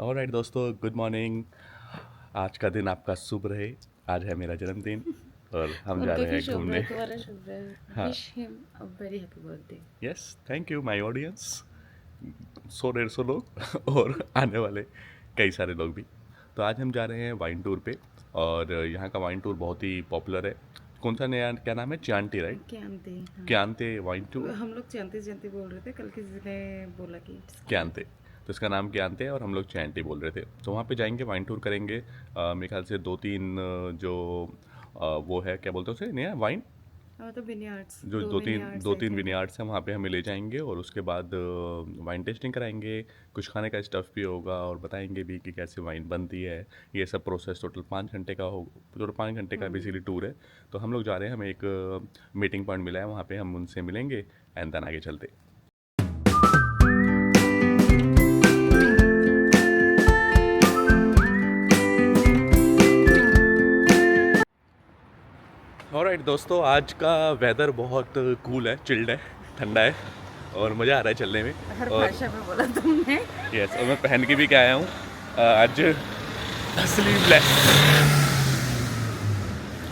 Alright दोस्तों, good morning. आज का दिन आपका शुभ रहे। आज है मेरा जन्मदिन और हम जा उनका रहे भी हैं शुभ घूमने। है, तुम्हारा शुभ है। हाँ, wish him a very happy birthday. Yes, thank you my audience. 100-150 लोग और आने वाले कई सारे लोग भी। तो आज हम जा रहे हैं वाइन टूर पे और यहाँ का वाइन टूर बहुत ही पॉपुलर है। कौन सा नया, क्या नाम है? Chianti, right? क्यांते, हाँ। Chianti wine tour. हम लोग चंती चंती बोल रहे थे, कल किसी ने बोला कि इट्स क्यांते, क्यांते। तो इसका नाम क्यांते है और हम लोग चैंटी बोल रहे थे। तो वहाँ पे जाएंगे, वाइन टूर करेंगे। मेरे ख्याल से 2-3 जो वो है, क्या बोलते हैं उसे, नया वाइन, हाँ, तो विनयार्ड्स, जो दो दो तीन विनयार्ड्स दो आई तीन थिंक। विनयार्ड्स हैं, वहाँ पे हमें ले जाएंगे और उसके बाद वाइन टेस्टिंग कराएंगे। कुछ खाने का स्टफ़ भी होगा और बताएंगे भी कि कैसे वाइन बनती है। ये सब प्रोसेस टोटल 5 घंटे का हो, टोटल 5 घंटे का बेसिकली टूर है। तो हम लोग जा रहे हैं, हमें एक मीटिंग पॉइंट मिला है, वहाँ पे हम उनसे मिलेंगे एंड देन आगे चलते। ऑलराइट दोस्तों, आज का वेदर बहुत कूल है, चिल्ड है, ठंडा है और मज़ा आ रहा है चलने में। हर और भाषा में बोला तुमने। यस, और मैं पहन के भी क्या आया हूँ आज, स्लीवलेस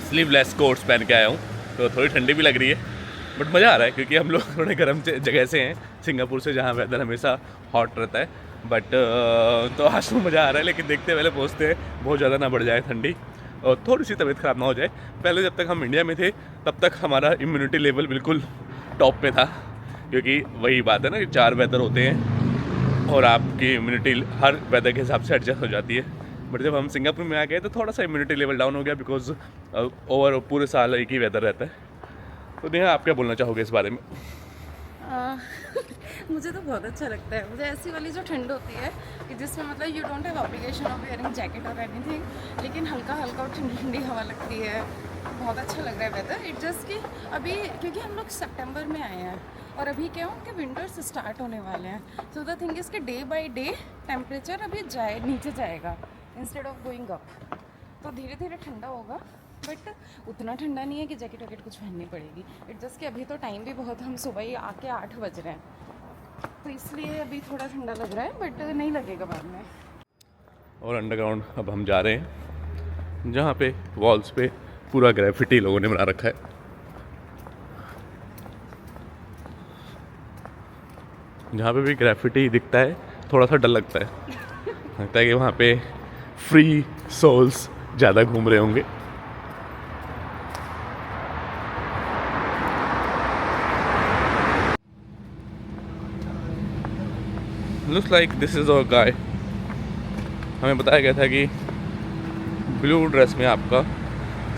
स्लीवलेस कोट्स पहन के आया हूँ। तो थोड़ी ठंडी भी लग रही है बट मज़ा आ रहा है क्योंकि हम लोग थोड़े गर्म जगह से हैं, सिंगापुर से, जहाँ वेदर हमेशा हॉट रहता है। बट तो आज तो मज़ा आ रहा है, लेकिन देखते पहले पहुँचते हैं, बहुत ज़्यादा ना बढ़ जाए ठंडी और थोड़ी सी तबीयत ख़राब ना हो जाए। पहले जब तक हम इंडिया में थे तब तक हमारा इम्यूनिटी लेवल बिल्कुल टॉप पे था, क्योंकि वही बात है ना कि 4 वेदर होते हैं और आपकी इम्यूनिटी हर वेदर के हिसाब से एडजस्ट हो जाती है। बट जब हम सिंगापुर में आ गए तो थोड़ा सा इम्यूनिटी लेवल डाउन हो गया, बिकॉज ओवर पूरे साल एक ही वेदर रहता है। तो नेहा, आप क्या बोलना चाहोगे इस बारे में? आ, मुझे तो बहुत अच्छा लगता है। मुझे ऐसी वाली जो ठंड होती है कि जिसमें मतलब you don't have obligation of wearing jacket और एनीथिंग, लेकिन हल्का हल्का और ठंडी ठंडी हवा लगती है। बहुत अच्छा लग रहा है वेदर। इट जस्ट कि अभी क्योंकि हम लोग सितंबर में आए हैं और अभी क्या हो कि विंटर्स स्टार्ट होने वाले हैं। सो द थिंग इज़ कि डे बाय डे टेम्परेचर अभी नीचे जाएगा इंस्टेड ऑफ गोइंग अप। तो धीरे धीरे ठंडा होगा, बट उतना ठंडा नहीं है कि जैकेट वैकेट कुछ पहननी पड़ेगी। इट जस्ट कि अभी तो टाइम भी बहुत, हम सुबह ही आके 8 बज रहे हैं, तो इसलिए अभी थोड़ा ठंडा लग रहा है, बट नहीं लगेगा बाद में। और अंडरग्राउंड अब हम जा रहे हैं, जहाँ पे वॉल्स पे पूरा ग्रेफिटी लोगों ने बना रखा है। जहाँ पे भी ग्रेफिटी दिखता है थोड़ा सा डर लगता है, लगता है कि वहाँ पे फ्री सोल्स ज़्यादा घूम रहे होंगे। Looks like this is our guy. हमें बताया गया था कि ब्लू ड्रेस में आपका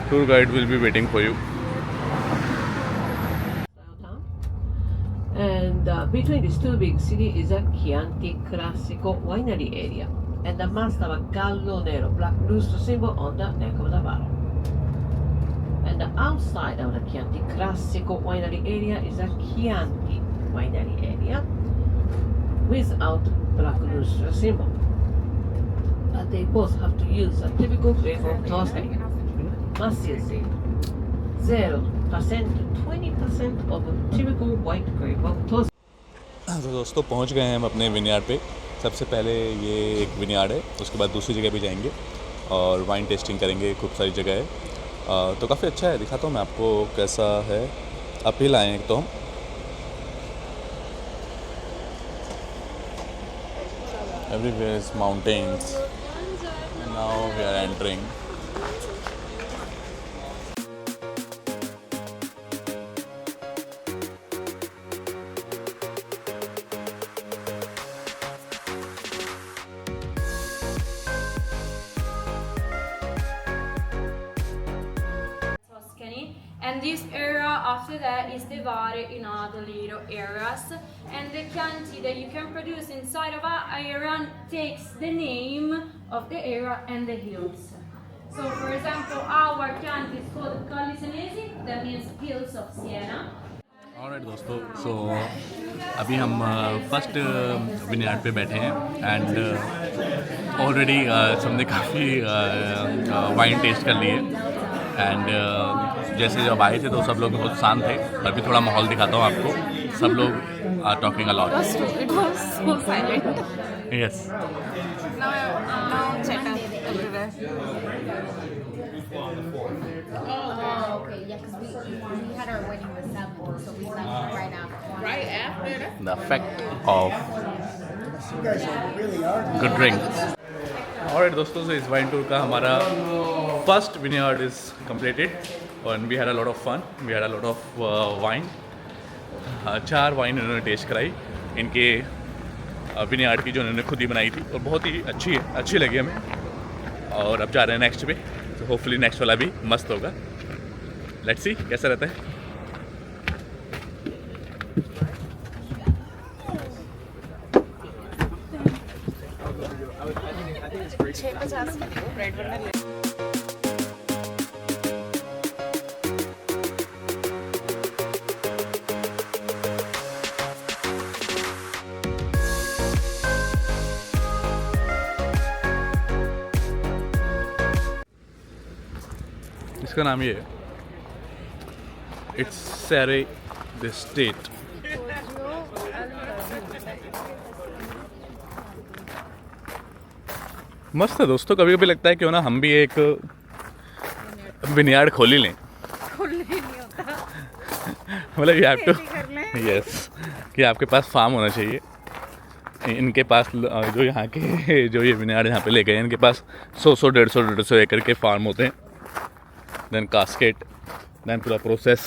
tour guide will be waiting for you. And between these two big cities is a Chianti Classico winery area. And the master of a Gallo Nero black rooster symbol on the neck of the barrel. And the outside of the Chianti Classico winery area is a Chianti winery area without black rooster symbol. But they both have to use a typical grape of Toscany. Must use 0% to 20% of a typical white grape of Toscany. तो दोस्तों, पहुंच गए हैं हम अपने vineyard पे। सबसे पहले ये एक विनयार्ड है, उसके बाद दूसरी जगह भी जाएंगे और वाइन टेस्टिंग करेंगे। खूब सारी जगह है, तो काफ़ी अच्छा है। दिखाता हूँ मैं आपको कैसा है। अपील आए हैं तो हम everywhere is mountains, now we are entering. Tuscany, and this area after that is divided in other little areas, and the Chianti that you can produce inside of our area takes the name of the area and the hills. So for example, our Chianti is called Callisenesi, that means hills of Siena. Alright दोस्तों, सो अभी हम first vineyard पे बैठे हैं and already सबने काफ़ी wine taste कर ली है एंड जैसे जब आए थे तो सब लोग बहुत शांत थे। अभी थोड़ा माहौल दिखाता हूँ आपको। सब लोग are talking a lot. It was so silent. Yes. Now cheddar everywhere. Oh, okay. Yeah, because we had our wedding with 7, so we left right after. Right after that. The effect of good drink. Alright दोस्तों, so इस wine tour का हमारा first vineyard is completed और we had a lot of fun. We had a lot of wine. 4 wine इन्होंने taste कराई इनके vineyard की, जो उन्होंने खुद ही बनाई थी, और बहुत ही अच्छी लगी हमें. और अब जा रहे हैं नेक्स्ट पे, तो होपफुली नेक्स्ट वाला भी मस्त होगा. लेट्स सी कैसा रहता है. ब्रेड बना ले. इसका नाम ये है, इट्स सेरे द स्टेट. मस्त है दोस्तों. कभी कभी लगता है क्यों ना हम भी एक विनयार्ड खोल ही लें. मतलब यू हैव टू, यस, कि आपके पास फार्म होना चाहिए. इनके पास जो यहाँ के जो ये विनयार्ड यहाँ पे ले गए, इनके पास 100-150 एकड़ के फार्म होते हैं. देन कास्केट, देन पूरा process.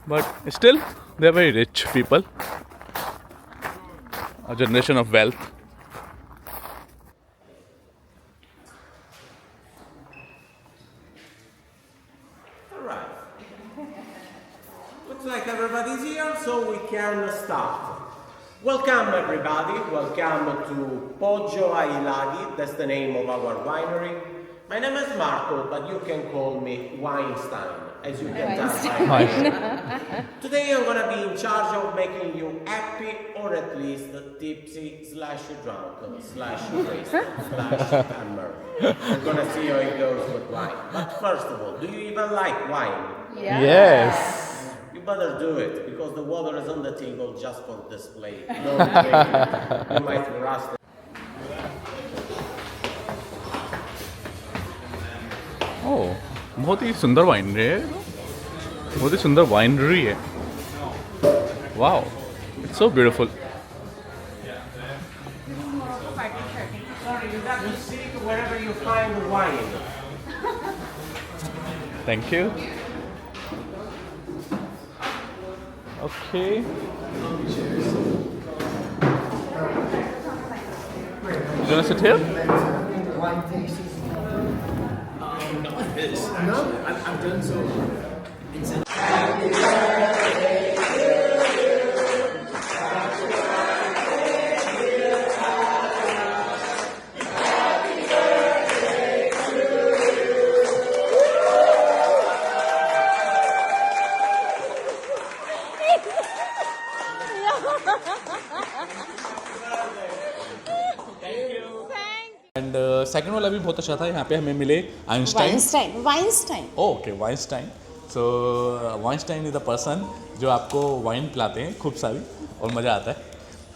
But still they are very rich people, a generation of wealth. Looks like everybody's here, so we can start. Welcome everybody, welcome to Poggio ai Laghi, that's the name of our winery. My name is Marco, but you can call me Weinstein, as you can tell by my Today I'm gonna be in charge of making you happy, or at least tipsy / drunk / wasted / hammer. We're gonna see how it goes with wine. But first of all, do you even like wine? Yes. You better do it, because the water is on the table just for display. Don't drink it. You might rust it. ओह, बहुत ही सुंदर winery है. बहुत ही सुंदर winery है. Wow, it's so beautiful. Sorry, you got to sit wherever you find wine. Thank you. Okay. You want to sit here? And second वाला भी बहुत अच्छा था. यहाँ पे हमें मिले Einstein. Weinstein. Okay, Weinstein. So Weinstein is the person जो आपको वाइन पिलाते हैं खूब सारी, और मज़ा आता है.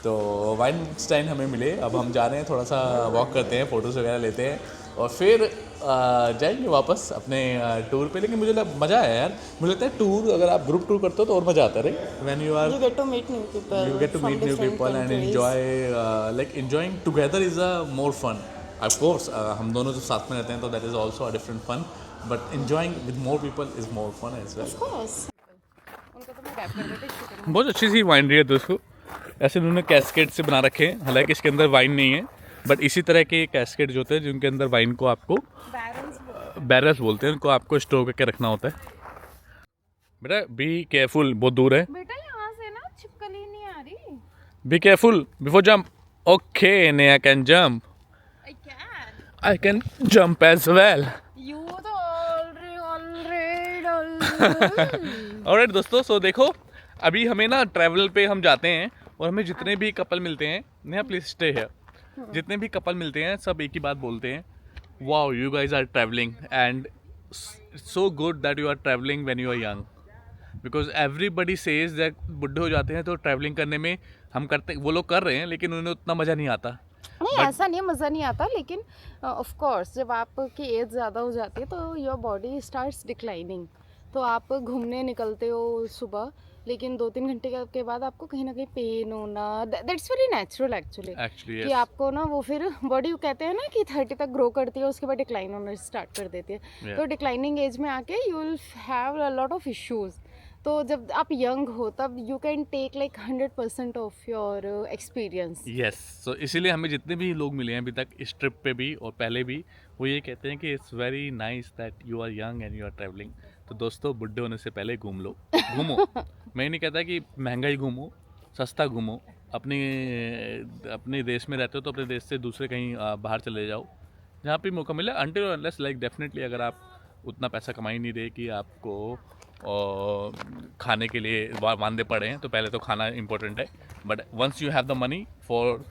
तो वाइंस्टाइन हमें मिले. अब हम जा रहे हैं, थोड़ा सा वॉक करते हैं, फ़ोटोज़ वगैरह लेते हैं, और फिर जाएंगे वापस अपने टूर पे. लेकिन मुझे मज़ा आया यार. मुझे लगता है टूर, अगर आप ग्रुप टूर करते हो तो और मज़ा आता है. Right, when you are, You get to meet new people. you get to from meet new different people and countries. enjoy like enjoying together is a more fun. Of course, हम दोनों जो साथ में रहते हैं तो that is also a different fun, but enjoying with more people is more fun as well. Of course. उनको तो मैं रैप कर देती शुक्र. बहुत अच्छी सी वाइनरी है दोस्तों. ऐसे उन्होंने कैस्केट से बना रखे हैं. हालांकि इसके अंदर वाइन नहीं है, बट इसी तरह के कैस्केट जो होते हैं जिनके अंदर वाइन को आपको बैरल्स बोलते हैं, उनको आपको स्टोर करके रखना होता है. बेटा बी केयरफुल, बहुत दूर है. बेटा यहाँ से ना छिपकली नहीं आ रही. Be careful before jump. Okay, Naya can jump. I can. I can jump as well. You तो already. ऑलराइट दोस्तों, सो देखो अभी हमें ना ट्रैवल पे हम जाते हैं, और हमें जितने भी कपल मिलते हैं, नेहा प्लीज स्टे हियर, जितने भी कपल मिलते हैं सब एक ही बात बोलते हैं, wow you guys are travelling and so good that you are travelling when you are young. Because everybody says that बुढ़े हो जाते हैं तो ट्रैवलिंग करने में हम करते, वो लोग कर रहे हैं लेकिन उन्हें उतना मज़ा नहीं आता। नहीं ऐसा नहीं, मज़ा नहीं आता, लेकिन ऑफ कोर्स जब आपकी एज ज़्यादा हो जाती है तो योर बॉडी स्टार्ट्स डिक्लाइनिंग। तो आप घूमने निकलते हो सुबह, लेकिन 2-3 घंटे के बाद आपको कहीं ना कहीं पेन होना, दैट्स वेरी नेचुरल एक्चुअली। कि आपको ना वो फिर बॉडी कहते हैं ना कि 30 तक ग्रो करती है, उसके बाद डिक्लाइन होना स्टार्ट कर देती है। तो डिक्लाइनिंग एज में आके you will have a lot of issues. तो जब आप यंग हो तब you can take like 100% of your experience. Yes, so इसीलिए हमें जितने भी लोग मिले हैं अभी तक इस ट्रिप पे भी और पहले भी, वो ये कहते हैं कि it's very nice that you are young and you are travelling. तो दोस्तों, बुढ़े होने से पहले घूम लो, घूमो। मैं नहीं कहता कि महंगा ही घूमो, सस्ता घूमो। अपने देश में रहते हो तो अपने देश से दूसरे कहीं बाहर चले जाओ जहाँ पे मौका मिले। अनटिल अनलेस लाइक डेफिनेटली अगर आप उतना पैसा कमा ही नहीं रहे कि आपको खाने के लिए वांदे पड़े हैं, तो पहले तो खाना इम्पोर्टेंट है। But once you have the money for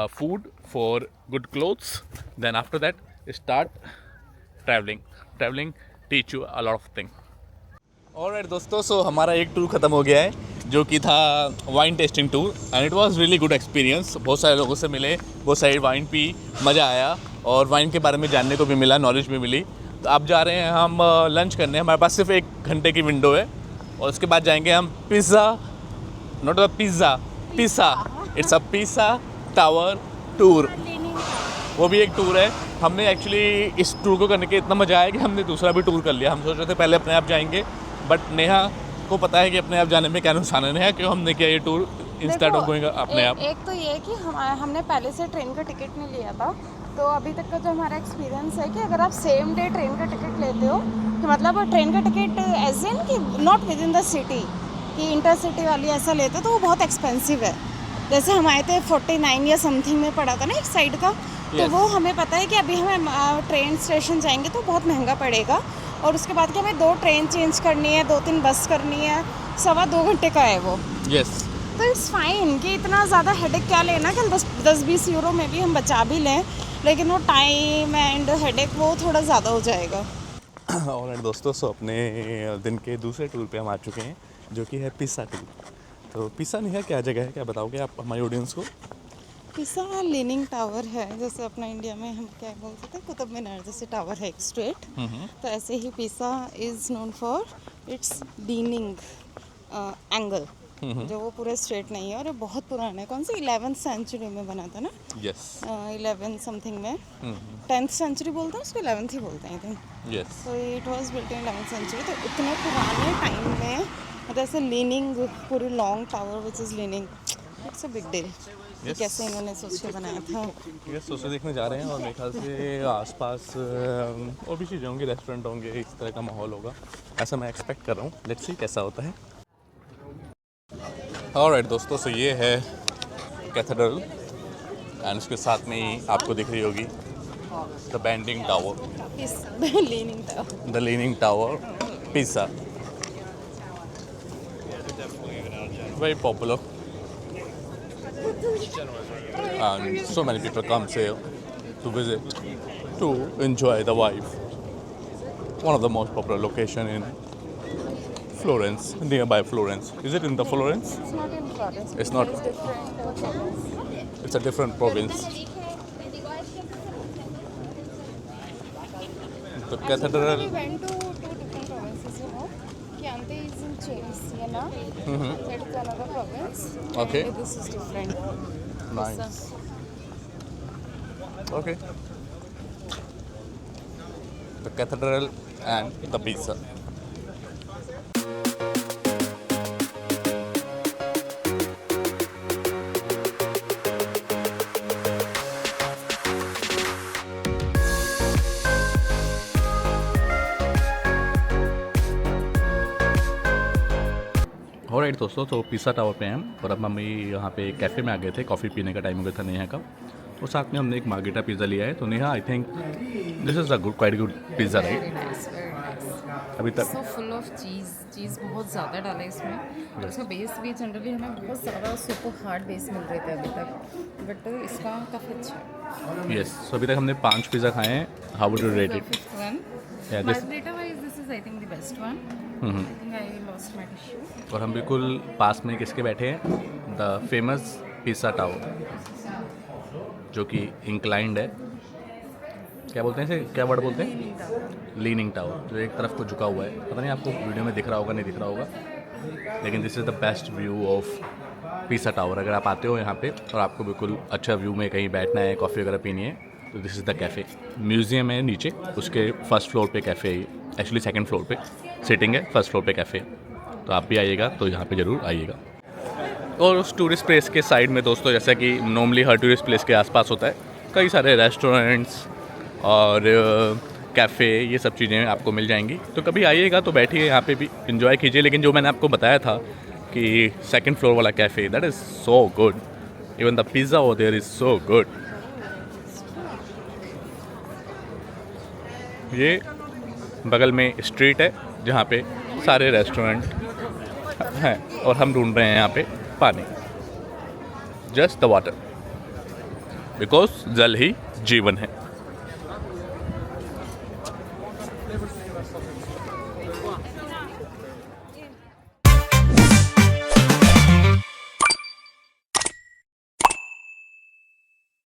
food, for good clothes, then after that start travelling teach you a lot of thing. Alright दोस्तों, सो हमारा एक टूर ख़त्म हो गया है जो कि था wine tasting tour, and it was really good experience. बहुत सारे लोगों से मिले, बहुत सारी वाइन पी, मज़ा आया और वाइन के बारे में जानने को भी मिला, नॉलेज भी मिली। तो अब जा रहे हैं हम लंच करने। हमारे पास सिर्फ 1 घंटे की विंडो है और उसके बाद जाएंगे हम pizza, not a pizza, pizza, it's a pizza tower tour. वो भी एक टूर है। हमने एक्चुअली इस टूर को करने के इतना मज़ा आया कि हमने दूसरा भी टूर कर लिया। हम सोच रहे थे पहले अपने आप जाएंगे, बट नेहा को पता है कि अपने आप जाने में क्या नुकसान है। नेहा, क्यों हमने किया ये टूर इंस्टेड ऑफ गोइंग अपने आप? एक तो ये कि हमने पहले से ट्रेन का टिकट नहीं लिया था, तो अभी तक का जो हमारा एक्सपीरियंस है कि अगर आप सेम डे ट्रेन का टिकट लेते हो, तो मतलब ट्रेन का टिकट एज इन कि not with in the city, कि इंटरसिटी वाली ऐसा लेते हो तो वो बहुत एक्सपेंसिव है। जैसे हम आए थे 49 या समथिंग में पड़ा था ना एक साइड का, तो वो हमें पता है कि अभी हमें ट्रेन स्टेशन जाएंगे तो बहुत महंगा पड़ेगा, और उसके बाद कि हमें 2 ट्रेन चेंज करनी है, 2-3 बस करनी है, 2.25 घंटे का है वो। यस, तो इट्स फाइन कि इतना ज़्यादा हेडेक क्या लेना कि 10-20 यूरो में भी हम बचा भी लें, लेकिन वो टाइम एंड हेडेक वो थोड़ा ज़्यादा हो जाएगा। और दोस्तों, सो अपने दिन के दूसरे टूर पे हम आ चुके हैं जो कि है पिज़्ज़ा टूर। तो पिज़्ज़ा नहीं है, क्या जगह है, क्या बताओगे आप हमारी ऑडियंस को? पिज़्ज़ा लीनिंग टावर है, जैसे अपना इंडिया में हम क्या बोलते थे कुतुब मीनार जैसे टावर है एक स्ट्रेट, तो ऐसे ही Pisa is known for its leaning angle, जो वो पूरे स्ट्रेट नहीं है। और ये बहुत पुराना है, कौन सी 11th सेंचुरी में बना था ना? यस, 11 समथिंग में, 10th सेंचुरी बोलते हैं उसको, 11th ही बोलते हैं आई थिंक। यस, तो it was built in 11th century. तो इतने पुराने टाइम में मतलब ऐसे लीनिंग पूरी long tower which is leaning, it's a big deal. कैसे इन्होंने सोच के बनाया था। यस, तो उसे देखने जा रहे हैं और मेरे ख्याल से आसपास और भी चीज़ें होंगी, रेस्टोरेंट होंगे, इस तरह का माहौल होगा, ऐसा मैं एक्सपेक्ट कर रहा हूँ। लेट्स सी कैसा होता है। ऑलराइट दोस्तों, सो ये है कैथेड्रल एंड उसके साथ में ही आपको दिख रही होगी the bending tower, leaning tower, the leaning tower, pizza, very popular and so many people comes here to visit, to enjoy the vibe. One of the most popular location in Florence, nearby Florence. Is it in the Florence? It's not in Florence. It's not. It's different province. It's a different province. The cathedral. We went to 2 different provinces, you know. Chianti is in Siena. That is another province. Okay. And this is different. Nice. Okay. The cathedral and the pizza. Alright दोस्तों, तो pizza tower पे हैं हम और अब हम यहाँ पे कैफ़े में आ गए थे, कॉफ़ी पीने का टाइम हो गया था नेहा का, और साथ में हमने एक मार्गेटा पिज़्ज़ा लिया है। तो Neha, I think this is a good, quite good pizza, right? अभी तक So full of चीज़ बहुत ज़्यादा डाला है इसमें, और इसका बेस भी जनरली हमें बहुत ज़्यादा सुपर हार्ड बेस मिल रहे थे अभी तक, बट इसका काफ़ी अच्छा है। यस, तो अभी तक हमने 5 पिज़्ज़ा खाए हैं। How would you rate it? Fifth one. Yeah, this- Margarita wise, this is I think the best one. I think I lost my tissue. और हम बिल्कुल पास में किसके बैठे हैं? द फेमस पिज़्ज़ा टावर, जो कि इंक्लाइंड है, क्या बोलते हैं इसे, क्या वर्ड बोलते हैं, लीनिंग टावर, जो एक तरफ को झुका हुआ है। पता नहीं आपको वीडियो में दिख रहा होगा नहीं दिख रहा होगा, लेकिन this is the best view of pizza tower. अगर आप आते हो यहाँ पे और आपको बिल्कुल अच्छा व्यू में कहीं बैठना है, कॉफ़ी वगैरह पीनी है, तो this is the cafe. Museum है नीचे, उसके फर्स्ट फ्लोर पे कैफ़े है, एक्चुअली सेकंड फ्लोर पे सिटिंग है, फर्स्ट फ्लोर पे कैफ़े। तो आप भी आइएगा तो यहाँ पे ज़रूर आइएगा। और उस टूरिस्ट प्लेस के साइड में दोस्तों, जैसा कि नॉर्मली हर टूरिस्ट प्लेस के आसपास होता है, कई सारे रेस्टोरेंट्स और कैफ़े, ये सब चीज़ें आपको मिल जाएंगी। तो कभी आइएगा तो बैठिए यहाँ पे भी इन्जॉय कीजिए। लेकिन जो मैंने आपको बताया था कि सेकंड फ्लोर वाला cafe, that is so good, even the pizza over there is so good. ये बगल में स्ट्रीट है जहाँ पे सारे रेस्टोरेंट हैं और हम ढूंढ रहे हैं यहाँ पे पानी, जस्ट द वाटर, बिकॉज जल ही जीवन है।